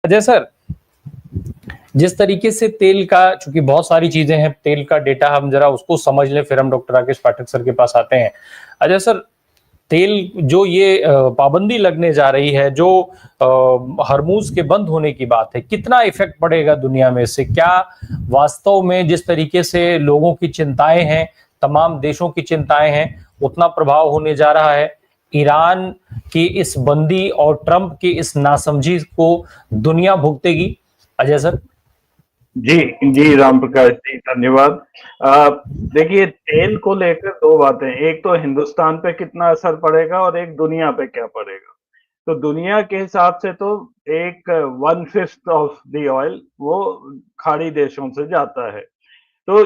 Ajay sir, जिस तरीके से तेल का, चूंकि बहुत सारी चीजें हैं, तेल का डेटा हम जरा उसको समझ लें, फिर हम डॉक्टर राकेश पाठक सर के पास आते हैं। अजय सर, तेल जो ये पाबंदी लगने जा रही है, जो हरमूज के बंद होने की बात है, कितना इफेक्ट पड़ेगा दुनिया में इससे? क्या वास्तव में जिस तरीके से लोगों की चिंताएं हैं, तमाम देशों की चिंताएं हैं, उतना प्रभाव होने जा रहा है? ईरान की इस बंदी और ट्रंप की इस नासमझी को दुनिया भुगतेगी? अजय सर। जी जी, राम प्रकाश जी, धन्यवाद। देखिए, तेल को लेकर दो बातें, एक तो हिंदुस्तान पे कितना असर पड़ेगा और एक दुनिया पे क्या पड़ेगा। तो दुनिया के हिसाब से तो एक 1/5 ऑफ द ऑयल वो खाड़ी देशों से जाता है। तो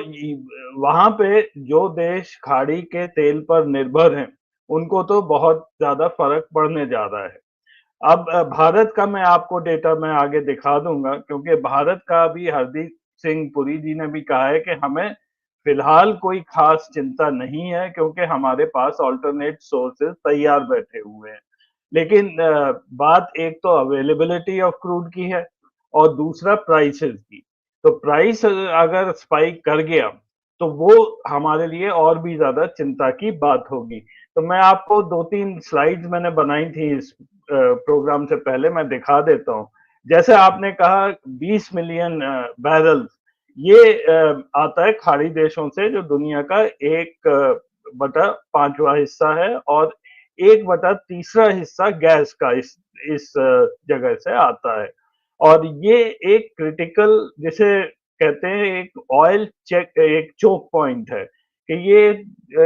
वहां पे जो देश खाड़ी के तेल पर निर्भर हैं, उनको तो बहुत ज्यादा फर्क पड़ने जा रहा है। अब भारत का मैं आपको डेटा मैं आगे दिखा दूंगा, क्योंकि भारत का भी हरदीप सिंह पुरी जी ने भी कहा है कि हमें फिलहाल कोई खास चिंता नहीं है, क्योंकि हमारे पास ऑल्टरनेट सोर्सेज तैयार बैठे हुए हैं। लेकिन बात एक तो अवेलेबिलिटी ऑफ क्रूड की है और दूसरा प्राइसेस की। तो प्राइस अगर स्पाइक कर गया तो वो हमारे लिए और भी ज्यादा चिंता की बात होगी। तो मैं आपको 2-3 स्लाइड्स मैंने बनाई थी इस प्रोग्राम से पहले, मैं दिखा देता हूँ। जैसे आपने कहा 20 मिलियन बैरल, ये आता है खाड़ी देशों से, जो दुनिया का 1/5वां हिस्सा है, और 1/3 हिस्सा गैस का इस जगह से आता है। और ये एक क्रिटिकल, जिसे कहते हैं एक ऑयल चेक, एक चोक पॉइंट है कि ये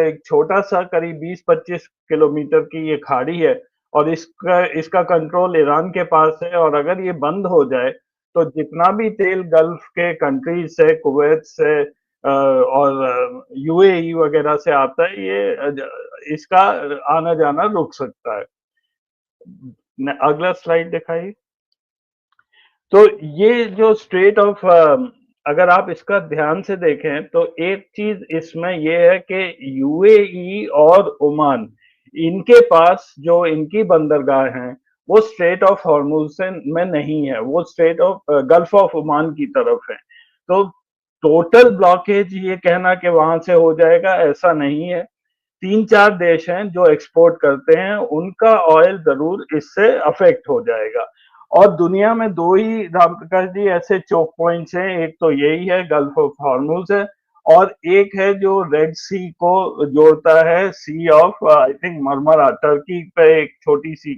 एक छोटा सा करीब 20-25 किलोमीटर की ये खाड़ी है, और इसका इसका कंट्रोल ईरान के पास है। और अगर ये बंद हो जाए तो जितना भी तेल गल्फ के कंट्रीज से, कुवैत से और यूएई वगैरह से आता है, ये इसका आना जाना रुक सकता है। अगला स्लाइड दिखाइए। तो ये जो स्ट्रेट ऑफ, अगर आप इसका ध्यान से देखें तो एक चीज इसमें ये है कि यूएई और ओमान, इनके पास जो इनकी बंदरगाह हैं, वो स्ट्रेट ऑफ हॉर्मुज से में नहीं है, वो straight of gulf of Oman की तरफ है। तो टोटल ब्लॉकेज ये कहना कि वहां से हो जाएगा, ऐसा नहीं है। 3-4 देश हैं जो एक्सपोर्ट करते हैं, उनका ऑयल जरूर इससे अफेक्ट हो जाएगा। और दुनिया में दो ही, राम प्रकाश जी, ऐसे चोक पॉइंट्स हैं, एक तो यही है, गल्फ ऑफ हॉर्मुज है, और एक है जो रेड सी को जोड़ता है, sea of I think Marmara, Turkey पे एक छोटी सी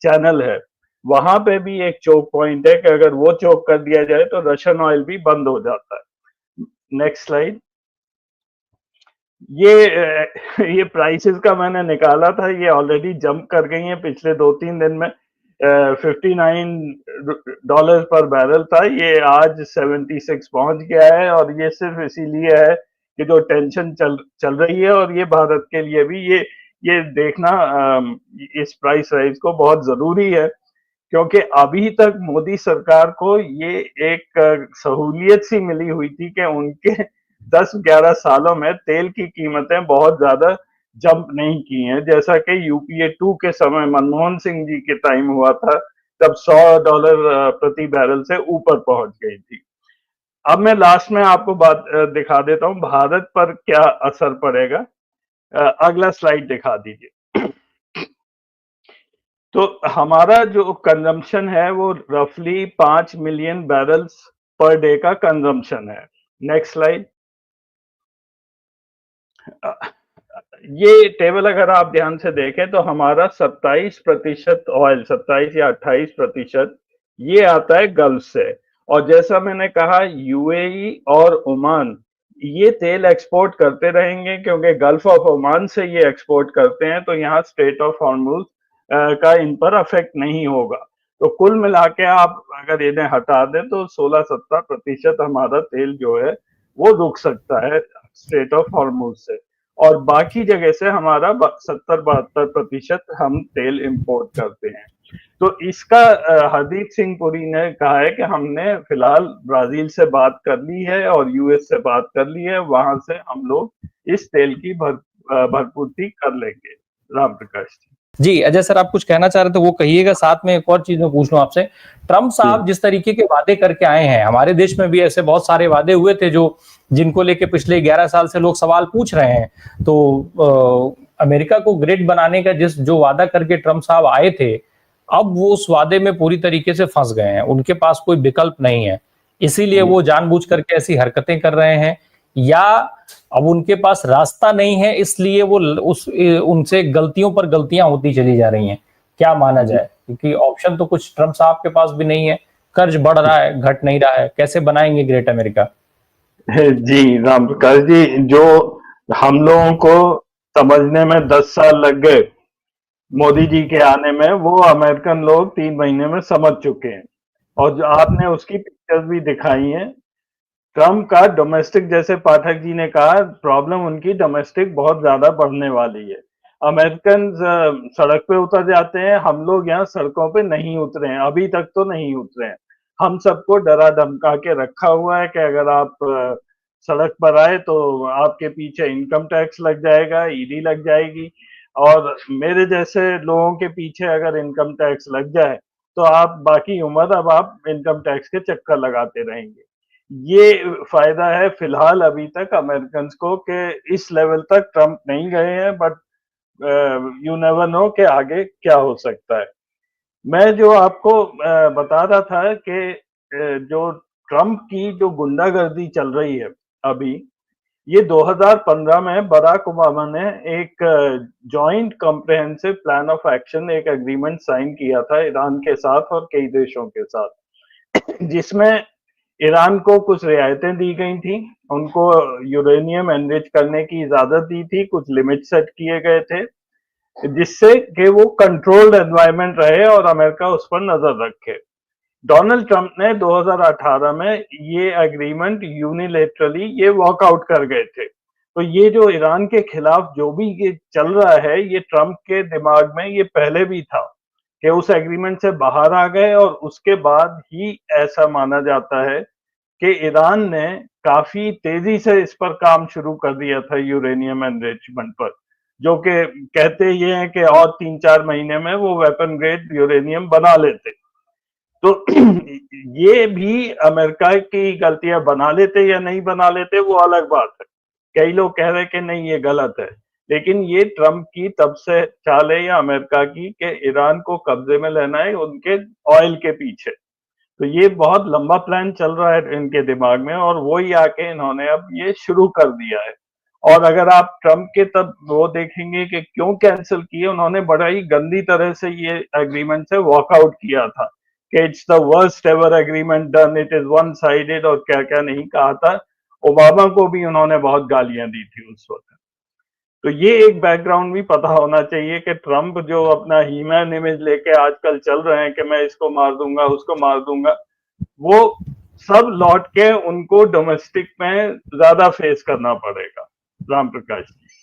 चैनल है, वहां पे भी एक चोक पॉइंट है कि अगर वो चोक कर दिया जाए तो रशियन ऑयल भी बंद हो जाता है। Next slide. ये ये प्राइसेस का मैंने निकाला था, ये ऑलरेडी जंप कर गई हैं पिछले 2-3 दिन में। $59 पर बैरल था, ये आज 76 पहुंच गया है। और ये सिर्फ इसीलिए है कि जो टेंशन चल चल रही है, और ये भारत के लिए भी ये देखना इस प्राइस राइज को बहुत जरूरी है, क्योंकि अभी तक मोदी सरकार को ये एक सहूलियत सी मिली हुई थी कि उनके 10-11 सालों में तेल की कीमतें बहुत ज्यादा जंप नहीं की हैं, जैसा कि यूपीए 2 के समय मनमोहन सिंह जी के टाइम हुआ था, तब $100 प्रति बैरल से ऊपर पहुंच गई थी। अब मैं लास्ट में आपको बात दिखा देता हूं भारत पर क्या असर पड़ेगा। अगला स्लाइड दिखा दीजिए। तो हमारा जो कंजम्पशन है वो रफली 5 मिलियन बैरल्स पर डे का कंजम्पशन है। Next slide. ये टेबल अगर आप ध्यान से देखें तो हमारा 27% ऑयल, 27 या 28%, ये आता है गल्फ से। और जैसा मैंने कहा, यूएई और ओमान ये तेल एक्सपोर्ट करते रहेंगे, क्योंकि गल्फ ऑफ ओमान से ये एक्सपोर्ट करते हैं, तो यहाँ स्ट्रेट ऑफ हॉर्मुज का इन पर अफेक्ट नहीं होगा। तो कुल मिला के आप अगर इन्हें हटा दें तो 16-17% हमारा तेल जो है वो रुक सकता है स्ट्रेट ऑफ हॉर्मुज से, और बाकी जगह से हमारा 70-72% हम तेल इंपोर्ट करते हैं। तो इसका हरदीप सिंह पुरी ने कहा है कि हमने फिलहाल ब्राजील से बात कर ली है और यूएस से बात कर ली है, वहां से हम लोग इस तेल की भरपूर्ति कर लेंगे। राम प्रकाश जी। जी, अजय सर आप कुछ कहना चाह रहे थे वो कहिएगा, साथ में एक और चीज़ मैं पूछ लूँ आपसे। ट्रम्प साहब जिस तरीके के वादे करके आए हैं, हमारे देश में भी ऐसे बहुत सारे वादे हुए थे जो जिनको लेके पिछले 11 साल से लोग सवाल पूछ रहे हैं। तो अमेरिका को ग्रेट बनाने का जो वादा करके ट्रम्प साहब आए थे, अब वो उस वादे में पूरी तरीके से फँस गए हैं। उनके पास कोई विकल्प नहीं है। इसीलिए वो जानबूझ करके ऐसी हरकतें कर रहे हैं, या अब उनके पास रास्ता नहीं है इसलिए वो उनसे गलतियों पर गलतियां होती चली जा रही हैं। क्या माना जाए, क्योंकि ऑप्शन तो कुछ ट्रम्प साहब के पास भी नहीं है, कर्ज बढ़ रहा है, घट नहीं रहा है, कैसे बनाएंगे ग्रेट अमेरिका? जी राम प्रकाश जी, जो हम लोगों को समझने में 10 साल लग गए मोदी जी के आने में, वो अमेरिकन लोग 3 महीने में समझ चुके हैं। और जो आपने उसकी पिक्चर्स भी दिखाई हैं, ट्रम्प का डोमेस्टिक, जैसे पाठक जी ने कहा, प्रॉब्लम उनकी डोमेस्टिक बहुत ज्यादा बढ़ने वाली है। अमेरिकन सड़क पे उतर जाते हैं, हम लोग यहाँ सड़कों पे नहीं उतरे हैं, अभी तक तो नहीं उतरे हैं। हम सबको डरा धमका के रखा हुआ है कि अगर आप सड़क पर आए तो आपके पीछे इनकम टैक्स लग जाएगा, ईडी लग जाएगी, और मेरे जैसे लोगों के पीछे अगर इनकम टैक्स लग जाए तो आप बाकी उम्र अब आप इनकम टैक्स के चक्कर लगाते रहेंगे। ये फायदा है फिलहाल अभी तक अमेरिकन को कि इस लेवल तक ट्रम्प नहीं गए हैं, बट यू नेवर नो कि आगे क्या हो सकता है। मैं जो आपको बता रहा था कि जो ट्रम्प की जो गुंडागर्दी चल रही है अभी, ये 2015 में बराक ओबामा ने एक joint comprehensive plan of action, एक एग्रीमेंट साइन किया था ईरान के साथ और कई देशों के साथ, जिसमें ईरान को कुछ रियायतें दी गई थी, उनको यूरेनियम एनरिच करने की इजाजत दी थी, कुछ लिमिट सेट किए गए थे, जिससे कि वो कंट्रोल्ड एनवायरनमेंट रहे और अमेरिका उस पर नजर रखे। डोनाल्ड ट्रंप ने 2018 में ये एग्रीमेंट यूनिलेटरली ये वॉकआउट कर गए थे। तो ये जो ईरान के खिलाफ जो भी ये चल रहा है, ये ट्रंप के दिमाग में ये पहले भी था कि उस एग्रीमेंट से बाहर आ गए, और उसके बाद ही ऐसा माना जाता है कि ईरान ने काफी तेजी से इस पर काम शुरू कर दिया था, यूरेनियम एनरिचमेंट पर, जो कि कहते ये हैं कि और 3-4 महीने में वो वेपन ग्रेड यूरेनियम बना लेते। तो ये भी अमेरिका की गलतियां, बना लेते या नहीं बना लेते वो अलग बात है। कई लोग कह रहे हैं कि नहीं ये गलत है, लेकिन ये ट्रम्प की तब से चाल है या अमेरिका की कि ईरान को कब्जे में लेना है उनके ऑयल के पीछे। तो ये बहुत लंबा प्लान चल रहा है इनके दिमाग में, और वही आके इन्होंने अब ये शुरू कर दिया है। और अगर आप ट्रम्प के तब वो देखेंगे कि क्यों कैंसिल किए, उन्होंने बड़ा ही गंदी तरह से ये एग्रीमेंट से वॉकआउट किया था कि it's the worst ever agreement done, it is one sided, और क्या क्या नहीं कहा था। ओबामा को भी उन्होंने बहुत गालियां दी थी उस वक्त। तो ये एक बैकग्राउंड भी पता होना चाहिए कि ट्रम्प जो अपना हीमैन इमेज लेके आजकल चल रहे हैं कि मैं इसको मार दूंगा, उसको मार दूंगा, वो सब लौट के उनको डोमेस्टिक में ज्यादा फेस करना पड़ेगा। राम प्रकाश जी।